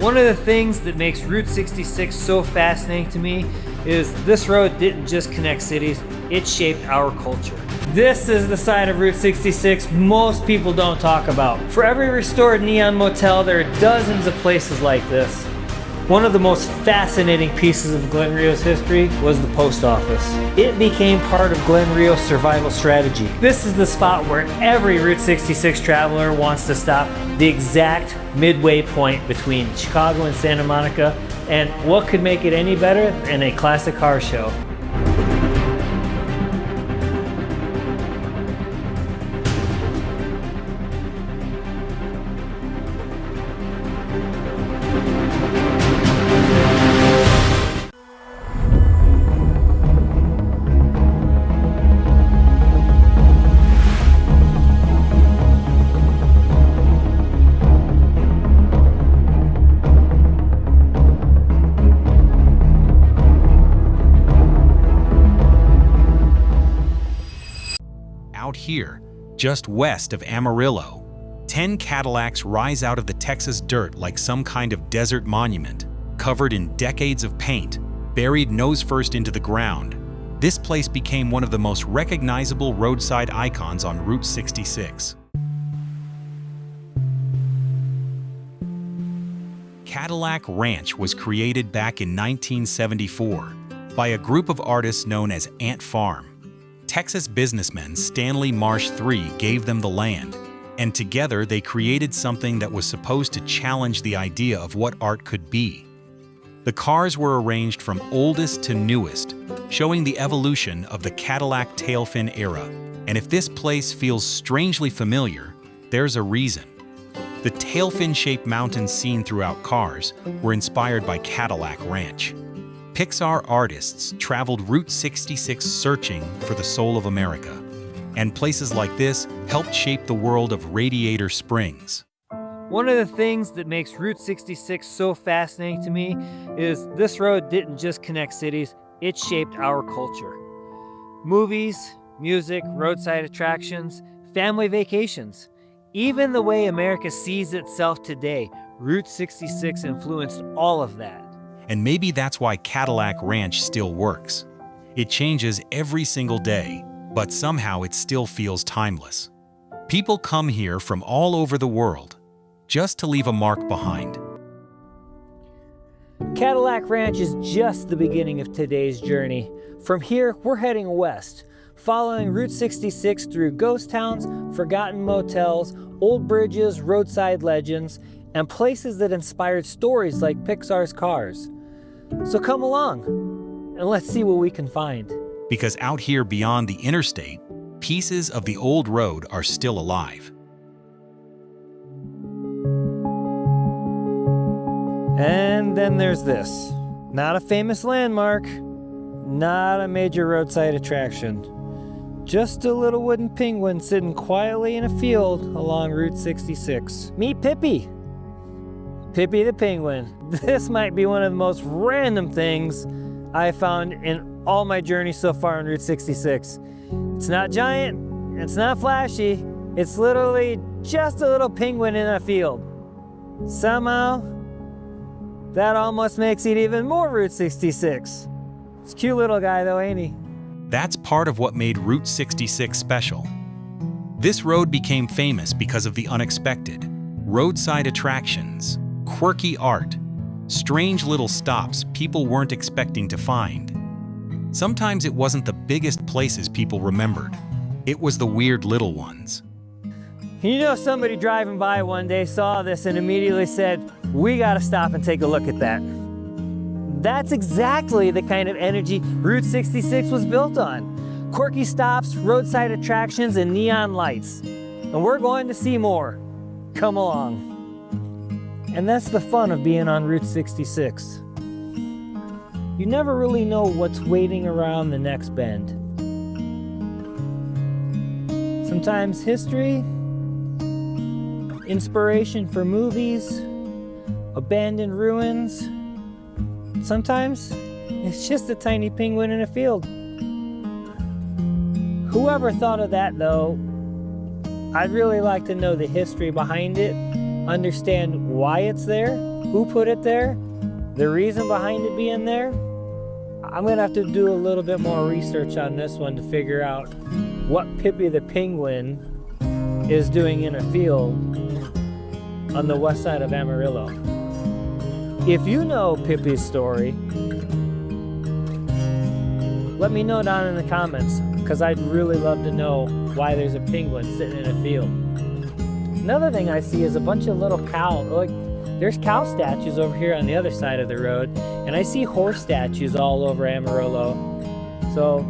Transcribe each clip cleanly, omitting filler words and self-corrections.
One of the things that makes Route 66 so fascinating to me is this road didn't just connect cities, it shaped our culture. This is the side of Route 66 most people don't talk about. For every restored neon motel, there are dozens of places like this. One of the most fascinating pieces of Glen Rio's history was the post office. It became part of Glen Rio's survival strategy. This is the spot where every Route 66 traveler wants to stop, the exact midway point between Chicago and Santa Monica, and what could make it any better than a classic car show? Out here, just west of Amarillo, 10 Cadillacs rise out of the Texas dirt like some kind of desert monument, covered in decades of paint, buried nose first into the ground. This place became one of the most recognizable roadside icons on Route 66. Cadillac Ranch was created back in 1974 by a group of artists known as Ant Farm. Texas businessman Stanley Marsh III gave them the land, and together they created something that was supposed to challenge the idea of what art could be. The cars were arranged from oldest to newest, showing the evolution of the Cadillac tailfin era. And if this place feels strangely familiar, there's a reason. The tailfin-shaped mountains seen throughout cars were inspired by Cadillac Ranch. Pixar artists traveled Route 66 searching for the soul of America, and places like this helped shape the world of Radiator Springs. One of the things that makes Route 66 so fascinating to me is this road didn't just connect cities, it shaped our culture. Movies, music, roadside attractions, family vacations. Even the way America sees itself today, Route 66 influenced all of that. And maybe that's why Cadillac Ranch still works. It changes every single day, but somehow it still feels timeless. People come here from all over the world just to leave a mark behind. Cadillac Ranch is just the beginning of today's journey. From here, we're heading west, following Route 66 through ghost towns, forgotten motels, old bridges, roadside legends, and places that inspired stories like Pixar's Cars. So come along, and let's see what we can find. Because out here beyond the interstate, pieces of the old road are still alive. And then there's this. Not a famous landmark, not a major roadside attraction. Just a little wooden penguin sitting quietly in a field along Route 66. Meet Pippi. Pippi the penguin. This might be one of the most random things I found in all my journey so far on Route 66. It's not giant, it's not flashy, it's literally just a little penguin in a field. Somehow, that almost makes it even more Route 66. It's a cute little guy though, ain't he? That's part of what made Route 66 special. This road became famous because of the unexpected. Roadside attractions, quirky art, strange little stops people weren't expecting to find. Sometimes it wasn't the biggest places people remembered. It was the weird little ones. You know, somebody driving by one day saw this and immediately said, "We gotta stop and take a look at that." That's exactly the kind of energy Route 66 was built on. Quirky stops, roadside attractions, and neon lights. And we're going to see more. Come along. And that's the fun of being on Route 66. You never really know what's waiting around the next bend. Sometimes history, inspiration for movies, abandoned ruins. Sometimes it's just a tiny penguin in a field. Whoever thought of that though, I'd really like to know the history behind it, understand why it's there, Who put it there? The reason behind it being there? I'm gonna have to do a little bit more research on this one to figure out what Pippi the Penguin is doing in a field on the west side of Amarillo. If you know Pippi's story, let me know down in the comments, because I'd really love to know why there's a penguin sitting in a field. Another thing I see is a bunch of little cows. Like, there's cow statues over here on the other side of the road, and I see horse statues all over Amarillo. So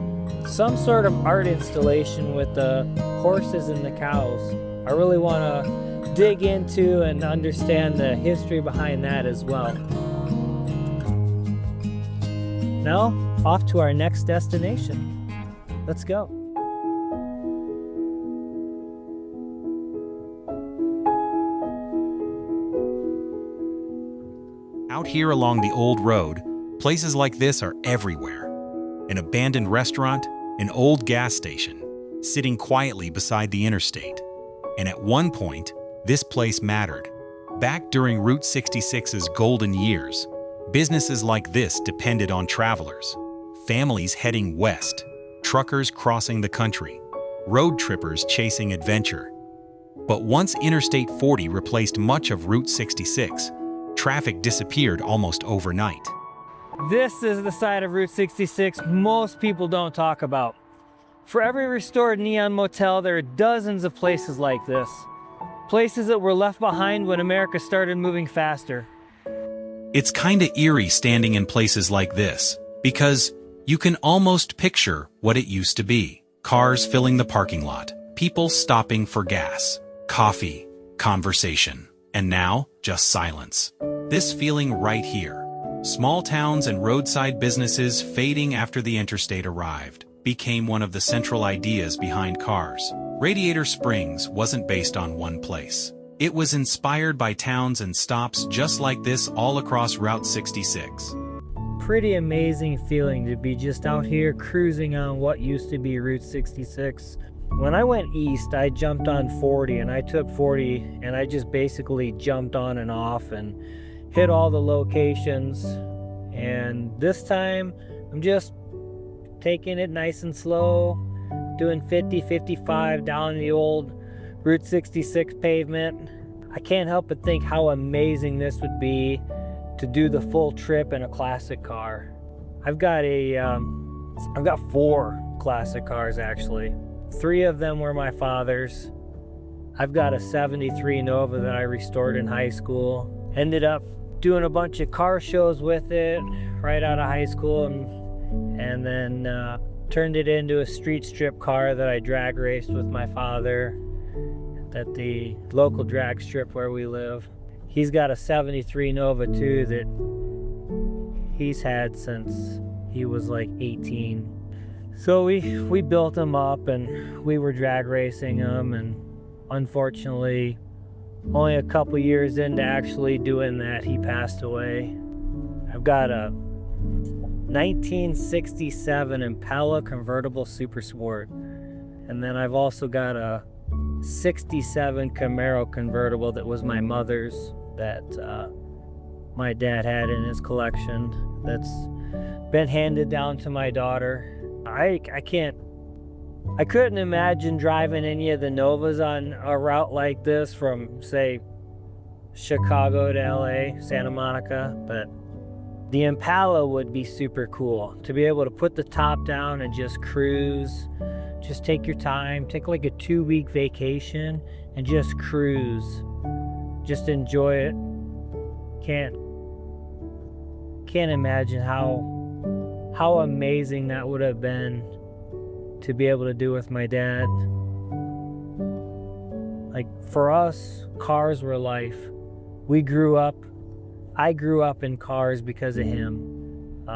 some sort of art installation with the horses and the cows. I really want to dig into and understand the history behind that as well. Now, off to our next destination. Let's go. Out here along the old road, places like this are everywhere. An abandoned restaurant, an old gas station, sitting quietly beside the interstate. And at one point, this place mattered. Back during Route 66's golden years, businesses like this depended on travelers. Families heading west, truckers crossing the country, road trippers chasing adventure. But once Interstate 40 replaced much of Route 66, traffic disappeared almost overnight. This is the side of Route 66 most people don't talk about. For every restored neon motel, there are dozens of places like this. Places that were left behind when America started moving faster. It's kinda eerie standing in places like this, because you can almost picture what it used to be. Cars filling the parking lot, people stopping for gas, coffee, conversation, and now, just silence. This feeling right here. Small towns and roadside businesses fading after the interstate arrived became one of the central ideas behind Cars. Radiator Springs wasn't based on one place. It was inspired by towns and stops just like this all across Route 66. Pretty amazing feeling to be just out here cruising on what used to be Route 66. When I went east, I jumped on 40 and I took 40 and I just basically jumped on and off and hit all the locations. And this time, I'm just taking it nice and slow, doing 50, 55 down the old Route 66 pavement. I can't help but think how amazing this would be to do the full trip in a classic car. I've got 4 classic cars actually. 3 of them were my father's. I've got a 73 Nova that I restored in high school. Ended up doing a bunch of car shows with it right out of high school, and then turned it into a street strip car that I drag raced with my father at the local drag strip where we live. He's got a 73 Nova too that he's had since he was like 18. So we built him up and we were drag racing him, and unfortunately only a couple years into actually doing that, he passed away. I've got a 1967 Impala convertible Super Sport, and then I've also got a 67 Camaro convertible that was my mother's that my dad had in his collection that's been handed down to my daughter. I couldn't imagine driving any of the Novas on a route like this from, say, Chicago to LA, Santa Monica, but the Impala would be super cool to be able to put the top down and just cruise. Just take your time, take like a 2-week vacation and just cruise. Just enjoy it. Can't imagine how amazing that would have been to be able to do with my dad. Like, for us, cars were life. I grew up in cars because of him.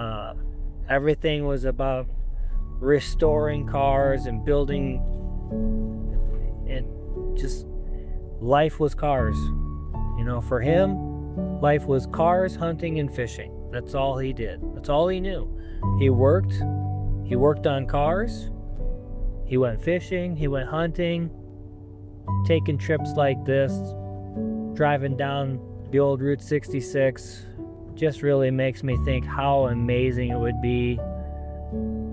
Everything was about restoring cars and building, and just life was cars. You know, for him, life was cars, hunting, and fishing. That's all he did. That's all he knew. He worked on cars, he went fishing, he went hunting, taking trips like this, driving down The old Route 66 just really makes me think how amazing it would be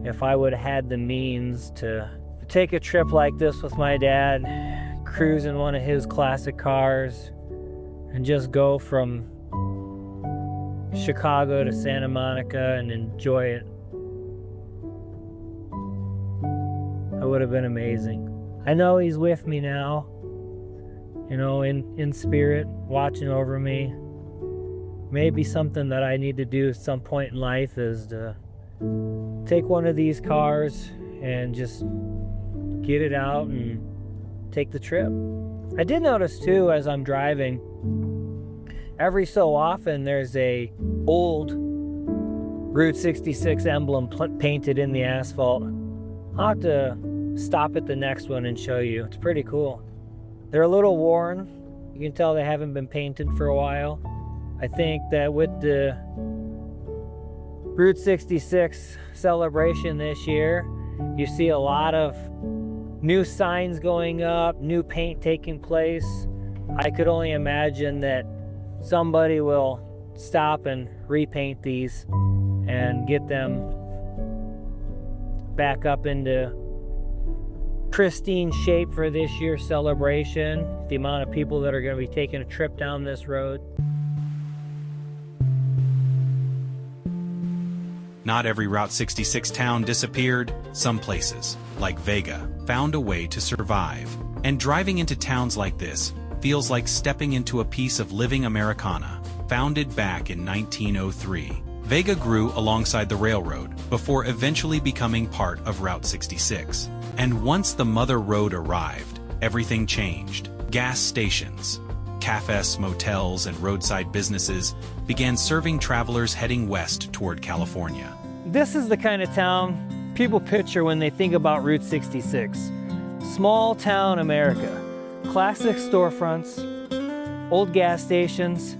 if I would have had the means to take a trip like this with my dad, cruise in one of his classic cars, and just go from Chicago to Santa Monica and enjoy it. That would have been amazing. I know he's with me now, you know, in spirit, watching over me. Maybe something that I need to do at some point in life is to take one of these cars and just get it out and take the trip. I did notice too, as I'm driving, every so often there's a old Route 66 emblem painted in the asphalt. I'll have to stop at the next one and show you. It's pretty cool. They're a little worn. You can tell they haven't been painted for a while. I think that with the Route 66 celebration this year, you see a lot of new signs going up, new paint taking place. I could only imagine that somebody will stop and repaint these and get them back up into pristine shape for this year's celebration. The amount of people that are going to be taking a trip down this road. Not every Route 66 town disappeared. Some places, like Vega, found a way to survive. And driving into towns like this feels like stepping into a piece of living Americana. Founded back in 1903, Vega grew alongside the railroad before eventually becoming part of Route 66. And once the mother road arrived, everything changed. Gas stations, cafes, motels, and roadside businesses began serving travelers heading west toward California. This is the kind of town people picture when they think about Route 66. Small town America. Classic storefronts, old gas stations,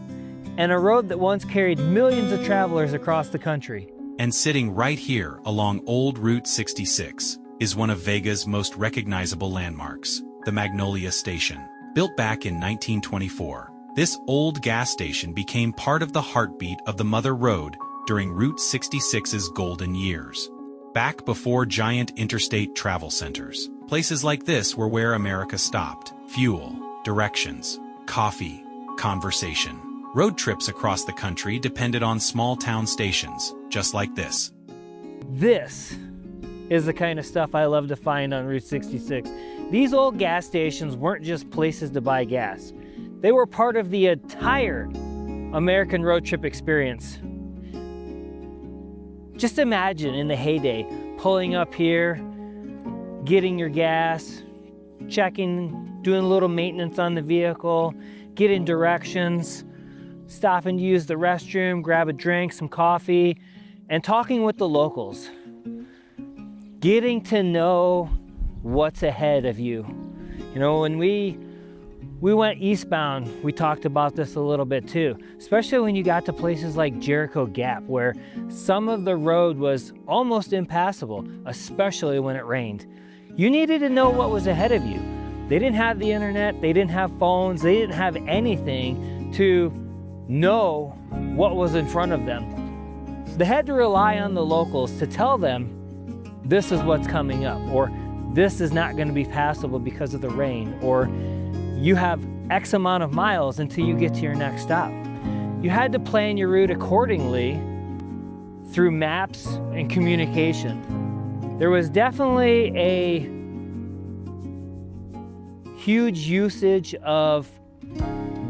and a road that once carried millions of travelers across the country. And sitting right here along old Route 66 is one of Vega's most recognizable landmarks, the Magnolia Station. Built back in 1924, this old gas station became part of the heartbeat of the Mother Road during Route 66's golden years. Back before giant interstate travel centers, places like this were where America stopped. Fuel, directions, coffee, conversation. Road trips across the country depended on small-town stations, just like this. This is the kind of stuff I love to find on Route 66. These old gas stations weren't just places to buy gas. They were part of the entire American road trip experience. Just imagine in the heyday, pulling up here, getting your gas, checking, doing a little maintenance on the vehicle, getting directions, stopping to use the restroom, grab a drink, some coffee, and talking with the locals. Getting to know what's ahead of you. You know, when we went eastbound, we talked about this a little bit too, especially when you got to places like Jericho Gap, where some of the road was almost impassable, especially when it rained. You needed to know what was ahead of you. They didn't have the internet, they didn't have phones, they didn't have anything to know what was in front of them. So they had to rely on the locals to tell them, this is what's coming up, or this is not going to be passable because of the rain, or you have X amount of miles until you get to your next stop. You had to plan your route accordingly through maps and communication. There was definitely a huge usage of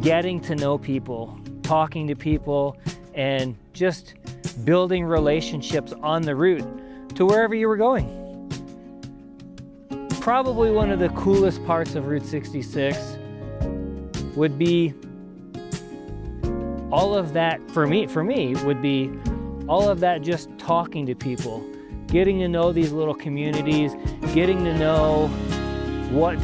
getting to know people, talking to people, and just building relationships on the route to wherever you were going. Probably one of the coolest parts of Route 66 would be all of that, for me, would be all of that just talking to people, getting to know these little communities, getting to know what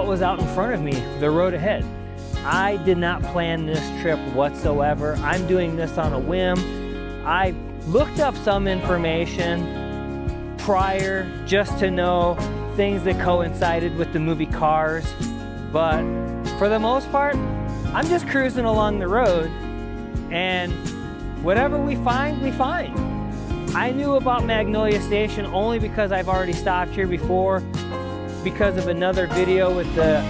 was out in front of me, the road ahead. I did not plan this trip whatsoever. I'm doing this on a whim. I looked up some information prior just to know things that coincided with the movie Cars, but for the most part, I'm just cruising along the road, and whatever we find, we find. I knew about Magnolia Station only because I've already stopped here before because of another video with the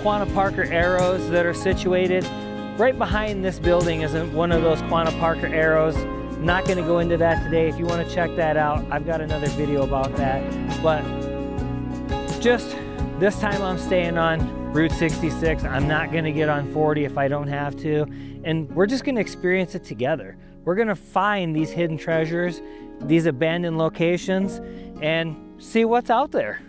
Quanah Parker arrows that are situated. Right behind this building is one of those Quanah Parker arrows. Not going to go into that today. If you want to check that out, I've got another video about that. But just this time I'm staying on Route 66. I'm not going to get on 40 if I don't have to. And we're just going to experience it together. We're going to find these hidden treasures, these abandoned locations, and see what's out there.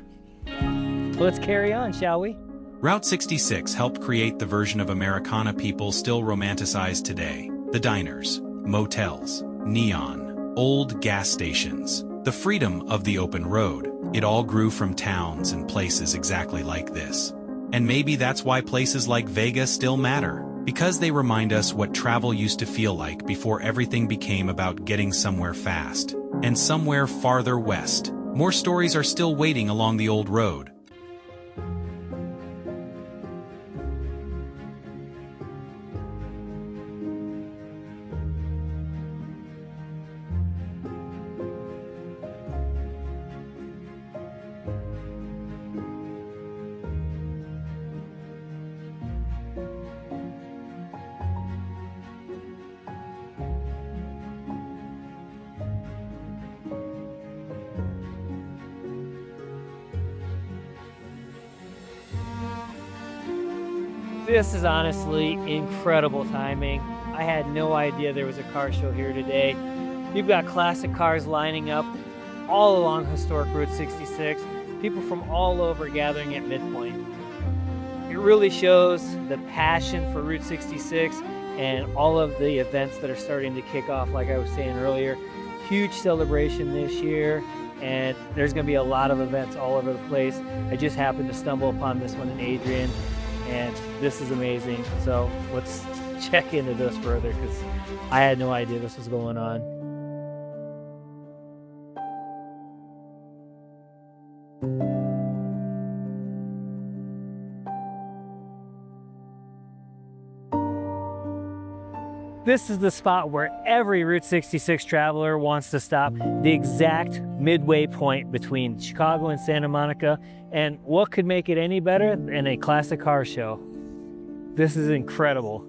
Let's carry on, shall we? Route 66 helped create the version of Americana people still romanticize today. The diners, motels, neon, old gas stations, the freedom of the open road. It all grew from towns and places exactly like this. And maybe that's why places like Vega still matter, because they remind us what travel used to feel like before everything became about getting somewhere fast. And somewhere farther west, more stories are still waiting along the old road. This is honestly incredible timing. I had no idea there was a car show here today. You've got classic cars lining up all along historic Route 66. People from all over gathering at Midpoint. It really shows the passion for Route 66 and all of the events that are starting to kick off, like I was saying earlier. Huge celebration this year, and there's going to be a lot of events all over the place. I just happened to stumble upon this one in Adrian, and this is amazing. So let's check into this further because I had no idea this was going on. This is the spot where every Route 66 traveler wants to stop, the exact midway point between Chicago and Santa Monica. And what could make it any better than a classic car show? This is incredible.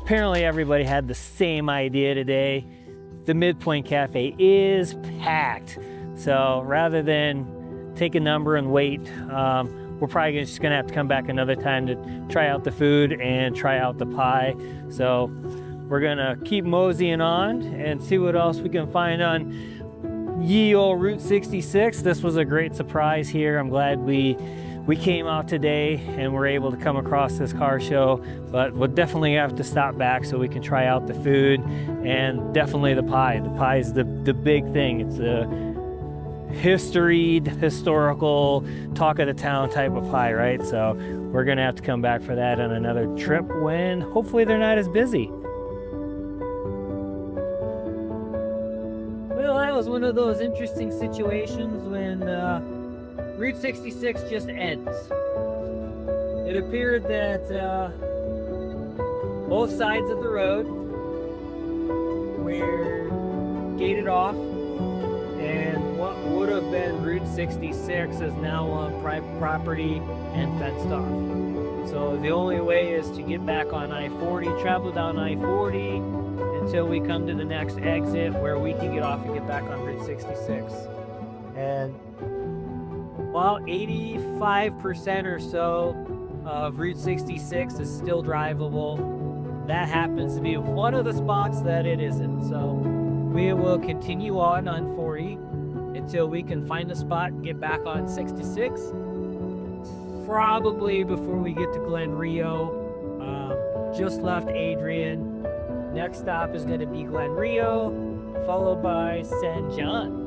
Apparently everybody had the same idea today. The Midpoint Cafe is packed. So rather than take a number and wait, we're probably just gonna have to come back another time to try out the food and try out the pie. So we're gonna keep moseying on and see what else we can find on ye old Route 66. This was a great surprise here. I'm glad we came out today and were able to come across this car show, but we'll definitely have to stop back so we can try out the food and definitely the pie. The pie is the big thing. It's a historical, talk of the town type of pie, right? So we're gonna have to come back for that on another trip when hopefully they're not as busy. Well, that was one of those interesting situations when Route 66 just ends. It appeared that both sides of the road were gated off, and what would have been Route 66 is now on private property and fenced off. So the only way is to get back on I-40, travel down I-40 until we come to the next exit where we can get off and get back on Route 66. And While 85% or so of Route 66 is still drivable, that happens to be one of the spots that it isn't. So we will continue on 40 until we can find a spot and get back on 66. Probably before we get to Glen Rio. Just left Adrian. Next stop is going to be Glen Rio, followed by San John.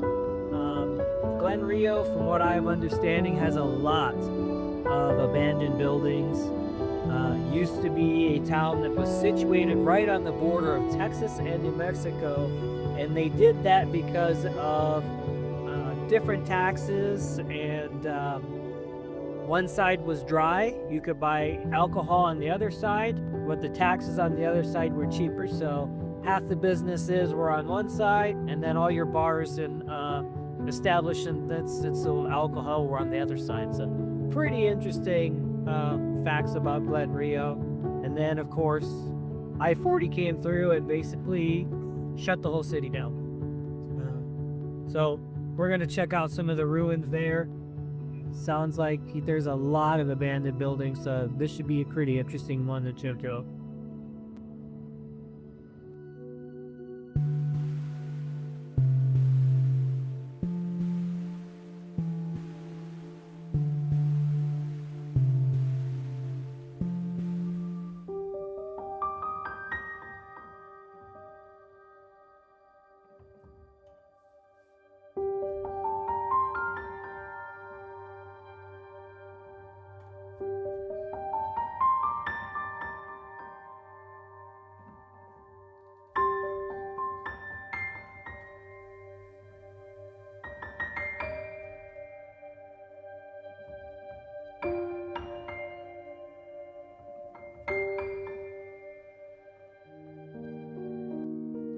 Glen Rio, from what I'm understanding, has a lot of abandoned buildings. Used to be a town that was situated right on the border of Texas and New Mexico, and they did that because of different taxes, and one side was dry. You could buy alcohol on the other side, but the taxes on the other side were cheaper. So half the businesses were on one side, and then all your bars and establishments that sold alcohol were on the other side. So pretty interesting facts about Glen Rio. And then, of course, I-40 came through and basically shut the whole city down. So we're going to check out some of the ruins there. Sounds like there's a lot of abandoned buildings, so this should be a pretty interesting one to check out.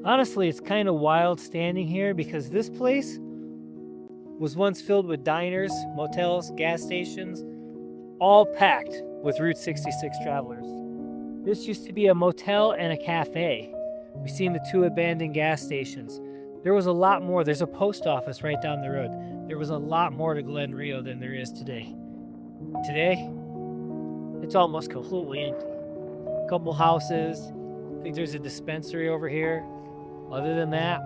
Honestly, it's kind of wild standing here because this place was once filled with diners, motels, gas stations, all packed with Route 66 travelers. This used to be a motel and a cafe. We've seen the two abandoned gas stations. There was a lot more. There's a post office right down the road. There was a lot more to Glen Rio than there is today. Today, it's almost completely empty. A couple houses. I think there's a dispensary over here. Other than that,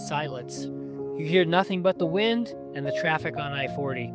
silence. You hear nothing but the wind and the traffic on I-40.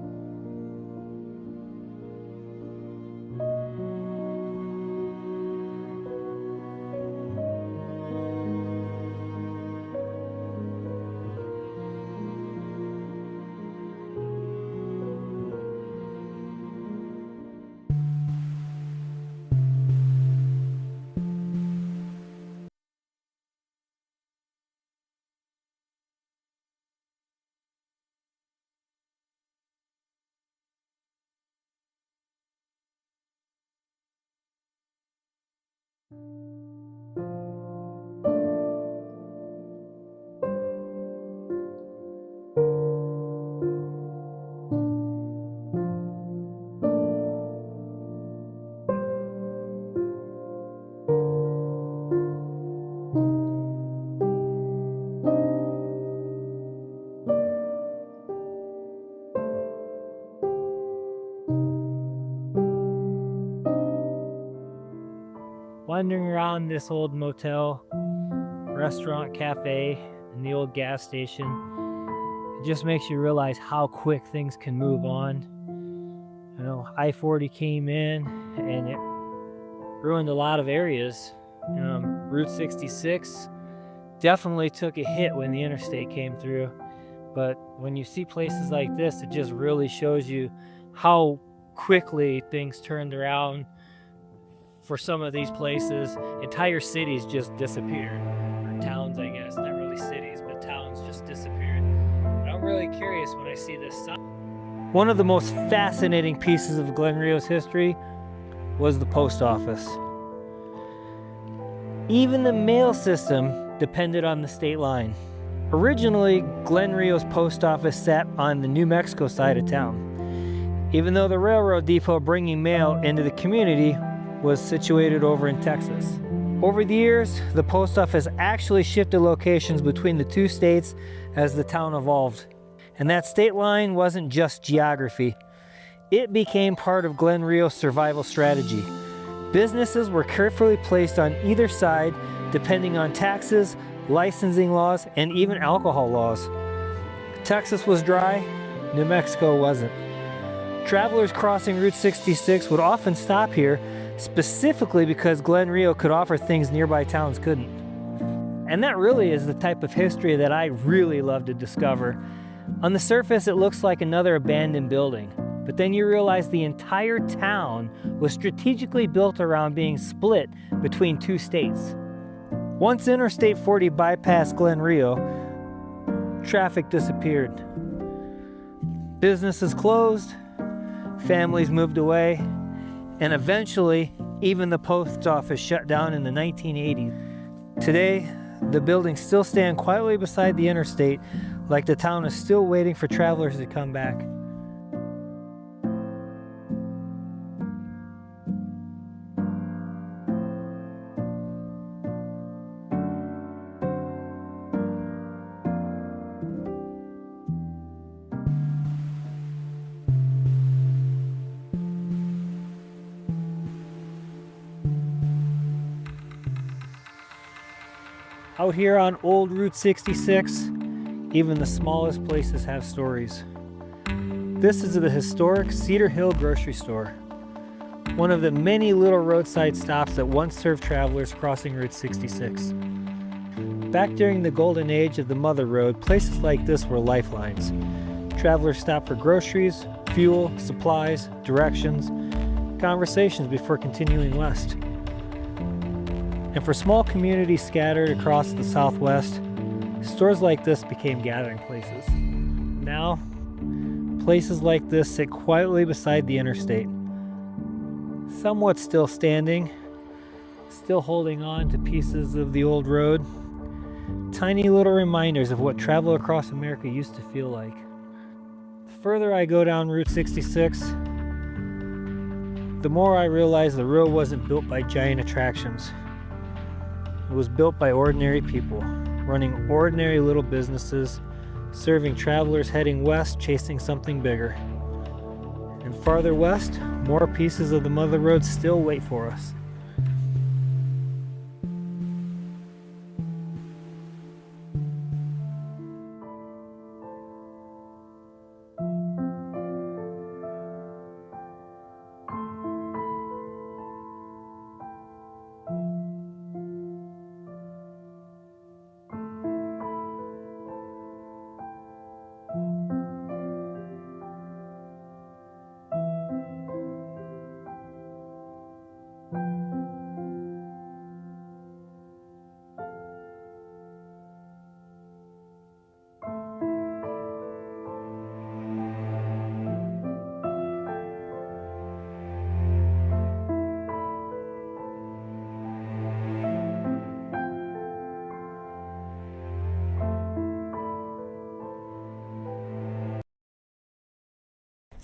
Wandering around this old motel, restaurant, cafe, and the old gas station, it just makes you realize how quick things can move on. You know, I-40 came in and it ruined a lot of areas. Route 66 definitely took a hit when the interstate came through. But when you see places like this, it just really shows you how quickly things turned around. For some of these places, entire cities just disappeared. Or towns, I guess. Not really cities, but towns just disappeared. And I'm really curious when I see this sign. One of the most fascinating pieces of Glen Rio's history was the post office. Even the mail system depended on the state line. Originally, Glen Rio's post office sat on the New Mexico side of town, even though the railroad depot bringing mail into the community was situated over in Texas. Over the years, the post office actually shifted locations between the two states as the town evolved. And that state line wasn't just geography. It became part of Glen Rio's survival strategy. Businesses were carefully placed on either side depending on taxes, licensing laws, and even alcohol laws. Texas was dry, New Mexico wasn't. Travelers crossing Route 66 would often stop here, specifically because Glen Rio could offer things nearby towns couldn't. And that really is the type of history that I really love to discover. On the surface, it looks like another abandoned building, but then you realize the entire town was strategically built around being split between two states. Once Interstate 40 bypassed Glen Rio, traffic disappeared. Businesses closed, families moved away, and eventually, even the post office shut down in the 1980s. Today, the buildings still stand quietly beside the interstate, like the town is still waiting for travelers to come back. Out here on old Route 66, even the smallest places have stories. This is the historic Cedar Hill Grocery store, one of the many little roadside stops that once served travelers crossing Route 66. Back during the golden age of the Mother Road, places like this were lifelines. Travelers stopped for groceries, fuel, supplies, directions, conversations before continuing west. And for small communities scattered across the Southwest, stores like this became gathering places. Now, places like this sit quietly beside the interstate, somewhat still standing, still holding on to pieces of the old road, tiny little reminders of what travel across America used to feel like. The further I go down Route 66, the more I realize the road wasn't built by giant attractions. It was built by ordinary people, running ordinary little businesses, serving travelers heading west, chasing something bigger. And farther west, more pieces of the Mother Road still wait for us.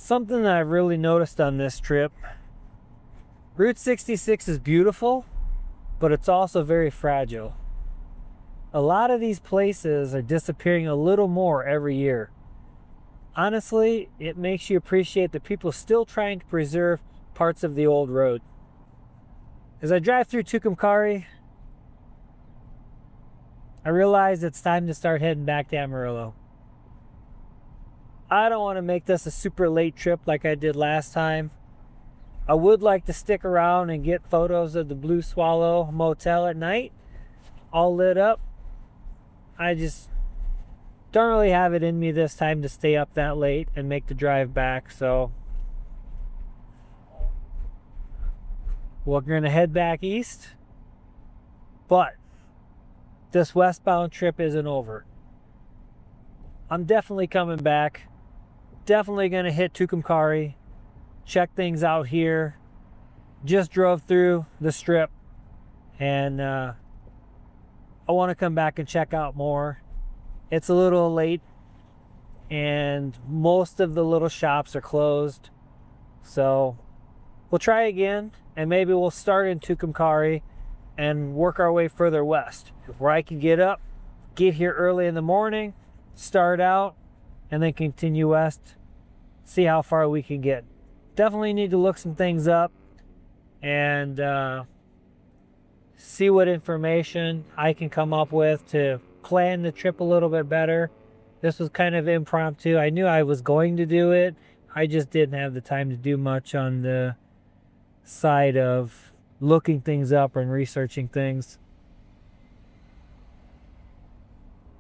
Something that I've really noticed on this trip, Route 66 is beautiful, but it's also very fragile. A lot of these places are disappearing a little more every year. Honestly, it makes you appreciate the people still trying to preserve parts of the old road. As I drive through Tucumcari, I realize it's time to start heading back to Amarillo. I don't want to make this a super late trip like I did last time. I would like to stick around and get photos of the Blue Swallow Motel at night, all lit up. I just don't really have it in me this time to stay up that late and make the drive back, so we're going to head back east. But this westbound trip isn't over. I'm definitely coming back. Definitely going to hit Tucumcari, check things out here. Just drove through the strip, and I want to come back and check out more. It's a little late, and most of the little shops are closed. So we'll try again, and maybe we'll start in Tucumcari and work our way further west, where I can get up, get here early in the morning, start out, and then continue west, see how far we can get. definitely need to look some things up and see what information I can come up with to plan the trip a little bit better. This was kind of impromptu. I knew I was going to do it. I just didn't have the time to do much on the side of looking things up and researching things.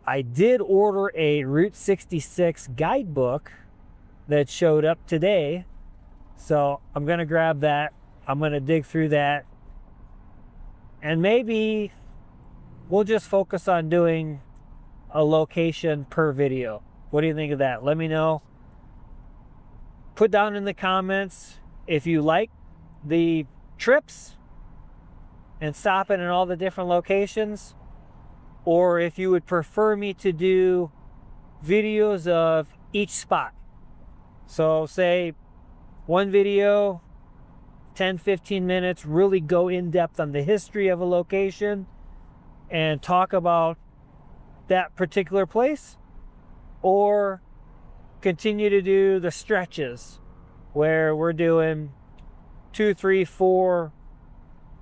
I did order a Route 66 guidebook that showed up today. So I'm going to grab that. I'm going to dig through that. And maybe we'll just focus on doing a location per video. What do you think of that? Let me know. Put down in the comments if you like the trips and stopping in all the different locations, or if you would prefer me to do videos of each spot. So say one video, 10-15 minutes, really go in depth on the history of a location and talk about that particular place, or continue to do the stretches where we're doing 2, 3, 4,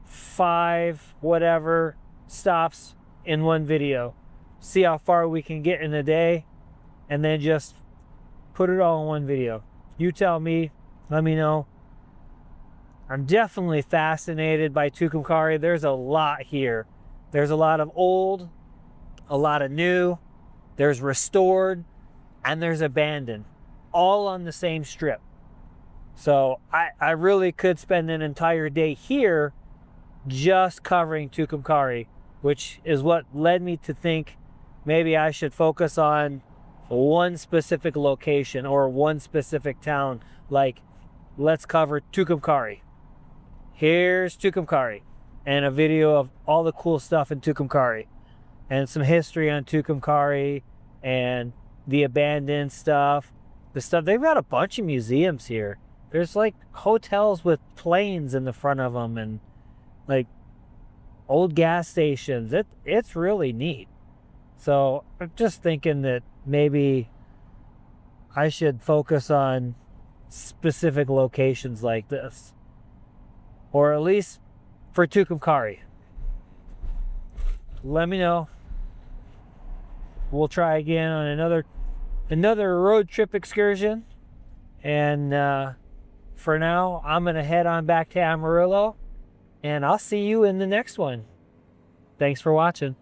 5, whatever stops in one video. See how far we can get in a day and then just put it all in one video. You tell me, let me know. I'm definitely fascinated by Tucumcari. There's a lot here. There's a lot of old, a lot of new, there's restored, and there's abandoned, all on the same strip. So I really could spend an entire day here just covering Tucumcari, which is what led me to think maybe I should focus on one specific location or one specific town. Like, let's cover Tucumcari. Here's Tucumcari, and a video of all the cool stuff in Tucumcari, and some history on Tucumcari, and the abandoned stuff. The stuff, they've got a bunch of museums here. There's like hotels with planes in the front of them, and like old gas stations. It's really neat. So I'm just thinking that maybe I should focus on specific locations like this, or at least for Tucumcari. Let me know. We'll try again on another road trip excursion. And for now, I'm gonna head on back to Amarillo, and I'll see you in the next one. Thanks for watching.